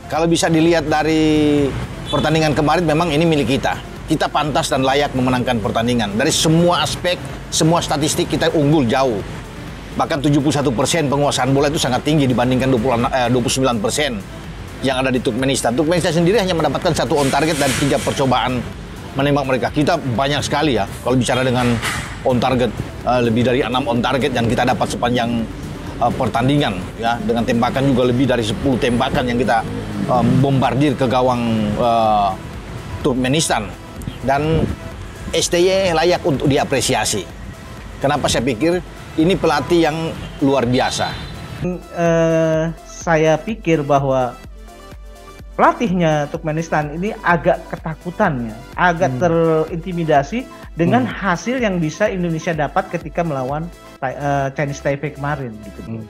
Kalau bisa dilihat dari pertandingan kemarin, memang ini milik kita. Kita pantas dan layak memenangkan pertandingan. Dari semua aspek, semua statistik kita unggul jauh. Bahkan 71% penguasaan bola itu sangat tinggi dibandingkan 29% yang ada di Turkmenistan. Turkmenistan sendiri hanya mendapatkan 1 on target dari 3 percobaan menembak mereka. Kita banyak sekali ya, kalau bicara dengan on target, lebih dari 6 on target yang kita dapat sepanjang pertandingan ya, dengan tembakan juga lebih dari 10 tembakan yang kita bombardir ke gawang Turkmenistan. Dan STY layak untuk diapresiasi. Kenapa saya pikir ini pelatih yang luar biasa. Saya pikir bahwa pelatihnya Turkmenistan ini agak ketakutan ya, agak terintimidasi dengan hasil yang bisa Indonesia dapat ketika melawan Chinese Taipei kemarin gitu.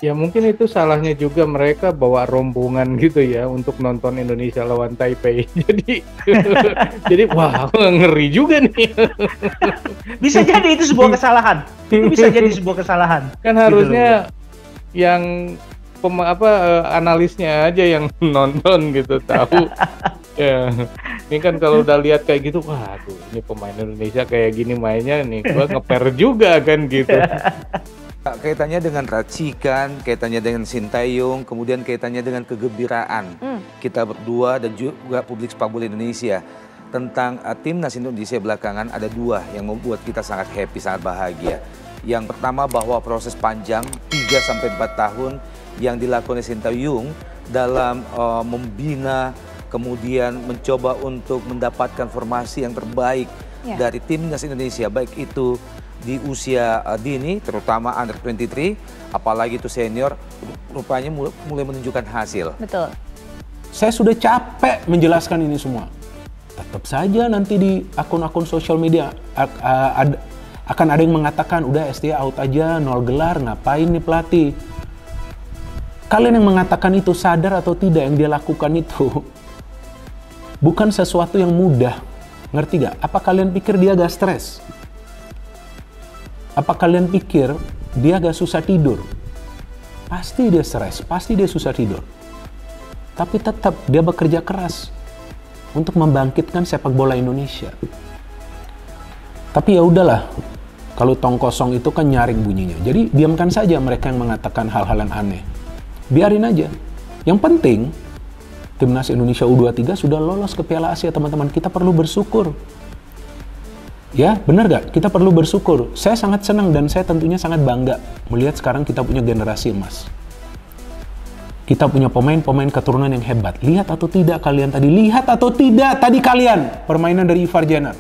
Ya mungkin itu salahnya juga mereka bawa rombongan gitu ya untuk nonton Indonesia lawan Taipei. Jadi wah ngeri juga nih. Bisa jadi itu sebuah kesalahan. Itu bisa jadi sebuah kesalahan. Kan harusnya gitu yang analisnya aja yang nonton gitu tahu. Ya, ini kan kalau udah lihat kayak gitu, waduh ini pemain Indonesia kayak gini mainnya nih, gua ngeper juga kan gitu. Kaitannya dengan racikan, kaitannya dengan Sintayong, kemudian kaitannya dengan kegembiraan kita berdua dan juga publik sepak bola Indonesia tentang timnas Indonesia belakangan. Ada 2 yang membuat kita sangat happy, sangat bahagia. Yang pertama bahwa proses panjang 3-4 tahun yang dilakukan Sintayong dalam membina, kemudian mencoba untuk mendapatkan formasi yang terbaik dari timnas Indonesia, baik itu di usia dini, terutama under 23, apalagi itu senior, rupanya mulai menunjukkan hasil. Betul. Saya sudah capek menjelaskan ini semua. Tetap saja nanti di akun-akun sosial media akan ada yang mengatakan, udah STY out aja, 0 gelar, ngapain nih pelatih? Kalian yang mengatakan itu sadar atau tidak yang dia lakukan itu bukan sesuatu yang mudah. Ngerti gak? Apa kalian pikir dia gak stres? Apa kalian pikir dia gak susah tidur? Pasti dia stres, pasti dia susah tidur. Tapi tetap dia bekerja keras untuk membangkitkan sepak bola Indonesia. Tapi ya udahlah, kalau tong kosong itu kan nyaring bunyinya. Jadi diamkan saja mereka yang mengatakan hal-hal yang aneh. Biarin aja. Yang penting, Timnas Indonesia U23 sudah lolos ke Piala Asia, teman-teman. Kita perlu bersyukur. Ya, benar gak? Kita perlu bersyukur. Saya sangat senang dan saya tentunya sangat bangga melihat sekarang kita punya generasi emas. Kita punya pemain-pemain keturunan yang hebat. Lihat atau tidak kalian tadi? Lihat atau tidak tadi kalian? Permainan dari Ivar Jenner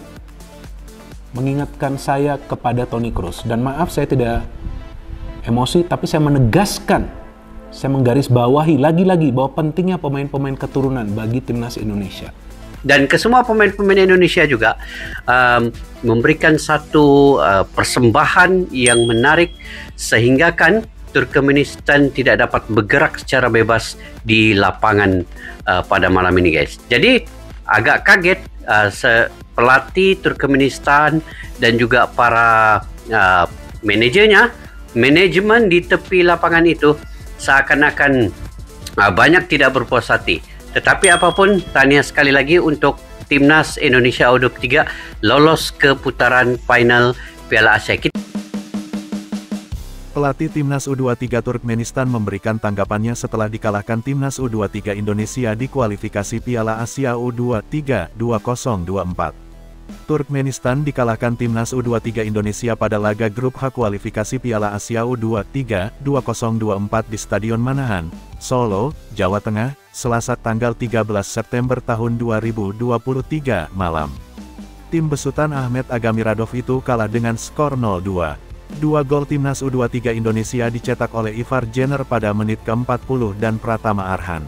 mengingatkan saya kepada Toni Kroos. Dan maaf saya tidak emosi, tapi saya menegaskan, saya menggarisbawahi lagi-lagi bahwa pentingnya pemain-pemain keturunan bagi Timnas Indonesia. Dan ke semua pemain-pemain Indonesia juga memberikan satu persembahan yang menarik sehingga kan Turkmenistan tidak dapat bergerak secara bebas di lapangan pada malam ini, guys. Jadi agak kaget pelatih Turkmenistan dan juga para manajemen di tepi lapangan itu seakan-akan banyak tidak berpuas hati. Tetapi apapun, tahniah sekali lagi untuk Timnas Indonesia U23 lolos ke putaran final Piala Asia. Pelatih Timnas U23 Turkmenistan memberikan tanggapannya setelah dikalahkan Timnas U23 Indonesia di kualifikasi Piala Asia U23 2024. Turkmenistan dikalahkan Timnas U23 Indonesia pada laga grup H kualifikasi Piala Asia U23 2024 di Stadion Manahan, Solo, Jawa Tengah, Selasa tanggal 13 September tahun 2023 malam. Tim besutan Ahmet Agamiradov itu kalah dengan skor 0-2. 2 gol Timnas U23 Indonesia dicetak oleh Ivar Jenner pada menit ke-40 dan Pratama Arhan.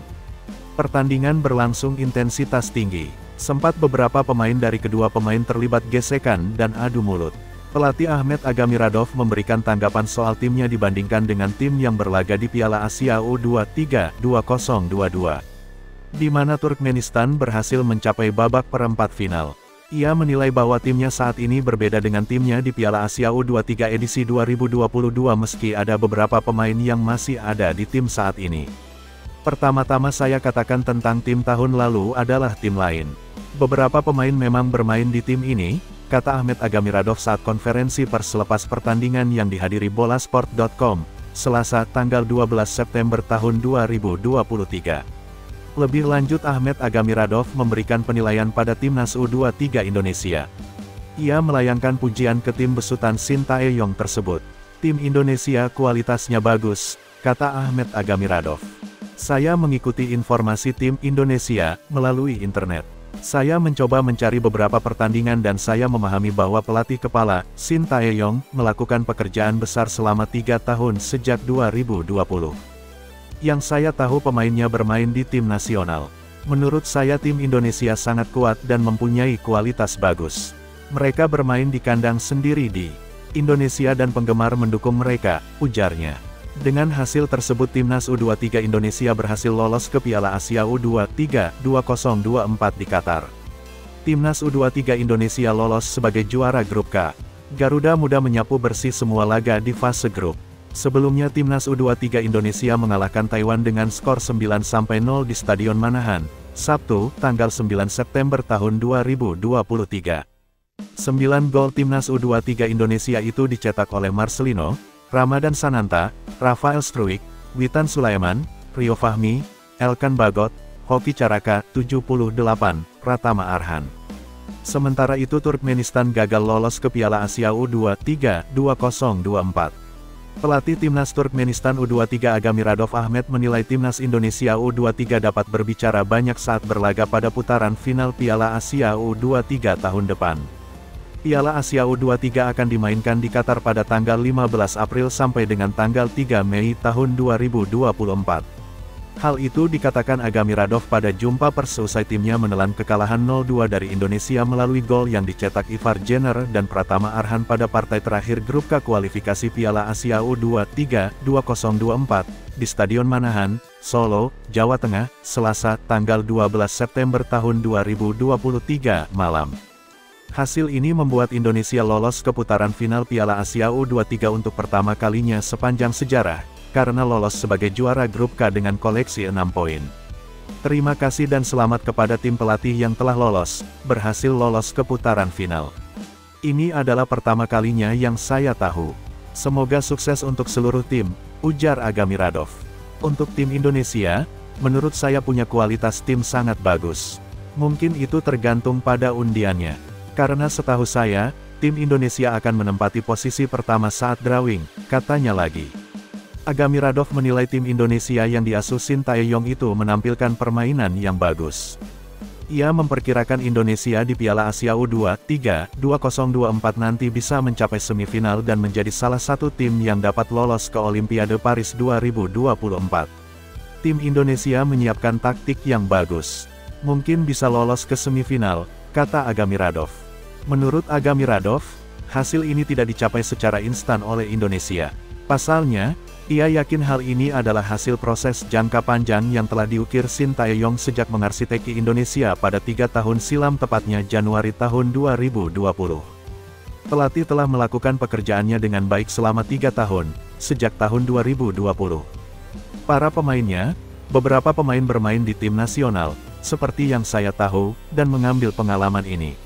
Pertandingan berlangsung intensitas tinggi. Sempat beberapa pemain dari kedua pemain terlibat gesekan dan adu mulut. Pelatih Ahmet Agamiradov memberikan tanggapan soal timnya dibandingkan dengan tim yang berlaga di Piala Asia U23 2022, di mana Turkmenistan berhasil mencapai babak perempat final. Ia menilai bahwa timnya saat ini berbeda dengan timnya di Piala Asia U23 edisi 2022 meski ada beberapa pemain yang masih ada di tim saat ini. Pertama-tama saya katakan tentang tim tahun lalu adalah tim lain. Beberapa pemain memang bermain di tim ini, kata Ahmed Agamiradov saat konferensi pers selepas pertandingan yang dihadiri Bolasport.com, Selasa tanggal 12 September tahun 2023. Lebih lanjut Ahmed Agamiradov memberikan penilaian pada Timnas U23 Indonesia. Ia melayangkan pujian ke tim besutan Sintayong tersebut. Tim Indonesia kualitasnya bagus, kata Ahmed Agamiradov. Saya mengikuti informasi tim Indonesia melalui internet. Saya mencoba mencari beberapa pertandingan dan saya memahami bahwa pelatih kepala, Sintayong, melakukan pekerjaan besar selama 3 tahun sejak 2020. Yang saya tahu pemainnya bermain di tim nasional. Menurut saya tim Indonesia sangat kuat dan mempunyai kualitas bagus. Mereka bermain di kandang sendiri di Indonesia dan penggemar mendukung mereka, ujarnya. Dengan hasil tersebut Timnas U23 Indonesia berhasil lolos ke Piala Asia U23 2024 di Qatar. Timnas U23 Indonesia lolos sebagai juara grup K. Garuda Muda menyapu bersih semua laga di fase grup. Sebelumnya Timnas U23 Indonesia mengalahkan Taiwan dengan skor 9-0 di Stadion Manahan, Sabtu, tanggal 9 September tahun 2023. 9 gol Timnas U23 Indonesia itu dicetak oleh Marcelino, Ramadan Sananta, Rafael Struik, Witan Sulaiman, Rio Fahmi, Elkan Bagot, Hoki Caraka, 78, Pratama Arhan. Sementara itu Turkmenistan gagal lolos ke Piala Asia U23 2024. Pelatih Timnas Turkmenistan U23 Agamiradov Ahmed menilai Timnas Indonesia U23 dapat berbicara banyak saat berlaga pada putaran final Piala Asia U23 tahun depan. Piala Asia U23 akan dimainkan di Qatar pada tanggal 15 April sampai dengan tanggal 3 Mei tahun 2024. Hal itu dikatakan Agamiradov pada jumpa pers seusai timnya menelan kekalahan 0-2 dari Indonesia melalui gol yang dicetak Ivar Jenner dan Pratama Arhan pada partai terakhir grup K kualifikasi Piala Asia U23 2024 di Stadion Manahan, Solo, Jawa Tengah, Selasa tanggal 12 September tahun 2023 malam. Hasil ini membuat Indonesia lolos ke putaran final Piala Asia U23 untuk pertama kalinya sepanjang sejarah, karena lolos sebagai juara grup K dengan koleksi 6 poin. Terima kasih dan selamat kepada tim pelatih yang telah berhasil lolos ke putaran final. Ini adalah pertama kalinya yang saya tahu. Semoga sukses untuk seluruh tim, ujar Agamiradov. Untuk tim Indonesia, menurut saya punya kualitas tim sangat bagus. Mungkin itu tergantung pada undiannya. Karena setahu saya, tim Indonesia akan menempati posisi pertama saat drawing, katanya lagi. Agamiradov menilai tim Indonesia yang diasuh Sintayong itu menampilkan permainan yang bagus. Ia memperkirakan Indonesia di Piala Asia U23 2024 nanti bisa mencapai semifinal dan menjadi salah satu tim yang dapat lolos ke Olimpiade Paris 2024. Tim Indonesia menyiapkan taktik yang bagus. Mungkin bisa lolos ke semifinal, kata Agamiradov. Menurut Agamiradov, hasil ini tidak dicapai secara instan oleh Indonesia. Pasalnya, ia yakin hal ini adalah hasil proses jangka panjang yang telah diukir Sintayong sejak mengarsiteki Indonesia pada 3 tahun silam tepatnya Januari tahun 2020. Pelatih telah melakukan pekerjaannya dengan baik selama 3 tahun, sejak tahun 2020. Para pemainnya, beberapa pemain bermain di tim nasional, seperti yang saya tahu, dan mengambil pengalaman ini.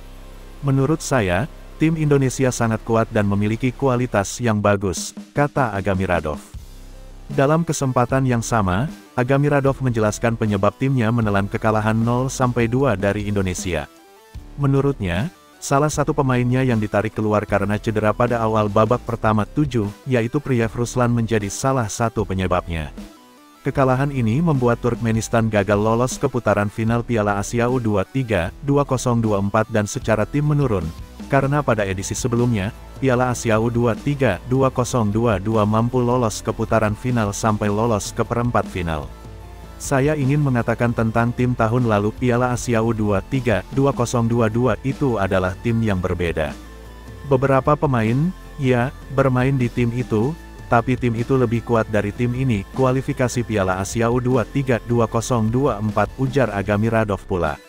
Menurut saya, tim Indonesia sangat kuat dan memiliki kualitas yang bagus, kata Agamiradov. Dalam kesempatan yang sama, Agamiradov menjelaskan penyebab timnya menelan kekalahan 0-2 dari Indonesia. Menurutnya, salah satu pemainnya yang ditarik keluar karena cedera pada awal babak pertama 7, yaitu Priyev Ruslan menjadi salah satu penyebabnya. Kekalahan ini membuat Turkmenistan gagal lolos ke putaran final Piala Asia U23 2024 dan secara tim menurun, karena pada edisi sebelumnya, Piala Asia U23 2022 mampu lolos ke putaran final sampai lolos ke perempat final. Saya ingin mengatakan tentang tim tahun lalu Piala Asia U23 2022 itu adalah tim yang berbeda. Beberapa pemain, ya, bermain di tim itu, tapi tim itu lebih kuat dari tim ini, kualifikasi Piala Asia U23 2024, ujar Agamiradov pula.